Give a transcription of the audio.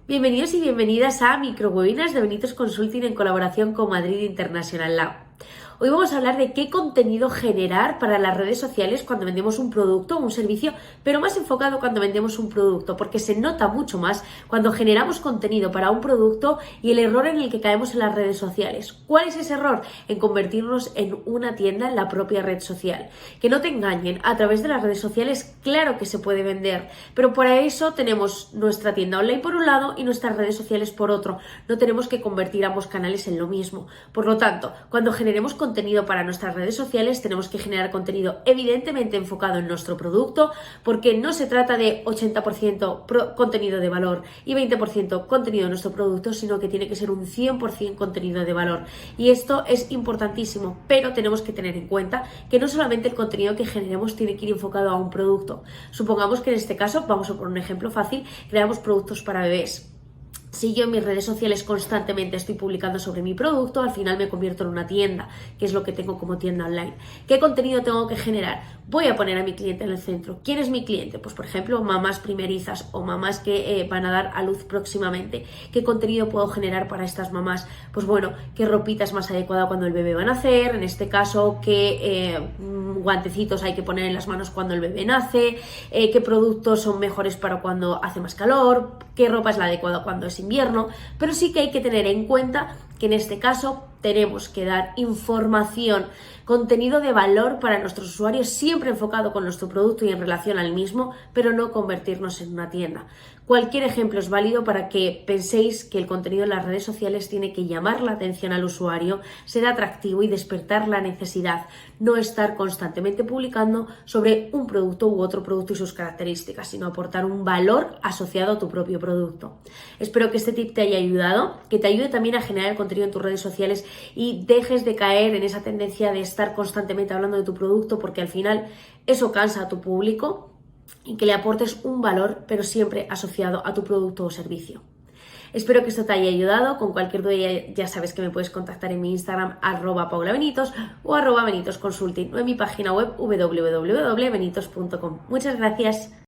Bienvenidos y bienvenidas a microwebinars de Benitos Consulting en colaboración con Madrid International Lab. Hoy vamos a hablar de qué contenido generar para las redes sociales cuando vendemos un producto o un servicio, pero más enfocado cuando vendemos un producto, porque se nota mucho más cuando generamos contenido para un producto y el error en el que caemos en las redes sociales. ¿Cuál es ese error? En convertirnos en una tienda en la propia red social. Que no te engañen, a través de las redes sociales claro que se puede vender, pero para eso tenemos nuestra tienda online por un lado y nuestras redes sociales por otro. No tenemos que convertir ambos canales en lo mismo. Por lo tanto, cuando generemos contenido para nuestras redes sociales, tenemos que generar contenido evidentemente enfocado en nuestro producto, porque no se trata de 80% contenido de valor y 20% contenido de nuestro producto, sino que tiene que ser un 100% contenido de valor. Y esto es importantísimo, pero tenemos que tener en cuenta que no solamente el contenido que generemos tiene que ir enfocado a un producto. Supongamos que en este caso, vamos a poner un ejemplo fácil, creamos productos para bebés. Si yo en mis redes sociales constantemente estoy publicando sobre mi producto, al final me convierto en una tienda, que es lo que tengo como tienda online. ¿Qué contenido tengo que generar? Voy a poner a mi cliente en el centro. ¿Quién es mi cliente? Pues por ejemplo, mamás primerizas o mamás que van a dar a luz próximamente. ¿Qué contenido puedo generar para estas mamás? Pues bueno, qué ropita es más adecuada cuando el bebé va a nacer, en este caso, qué guantecitos hay que poner en las manos cuando el bebé nace, qué productos son mejores para cuando hace más calor, qué ropa es la adecuada cuando es invierno, pero sí que hay que tener en cuenta que en este caso tenemos que dar información, contenido de valor para nuestros usuarios, siempre enfocado con nuestro producto y en relación al mismo, pero no convertirnos en una tienda. Cualquier ejemplo es válido para que penséis que el contenido en las redes sociales tiene que llamar la atención al usuario, ser atractivo y despertar la necesidad, no estar constantemente publicando sobre un producto u otro producto y sus características, sino aportar un valor asociado a tu propio producto. Espero que este tip te haya ayudado, que te ayude también a generar contenido en tus redes sociales y dejes de caer en esa tendencia de estar constantemente hablando de tu producto, porque al final eso cansa a tu público, y que le aportes un valor, pero siempre asociado a tu producto o servicio. Espero que esto te haya ayudado. Con cualquier duda ya sabes que me puedes contactar en mi Instagram @paulabenitos o @benitosconsulting o en mi página web www.benitos.com. Muchas gracias.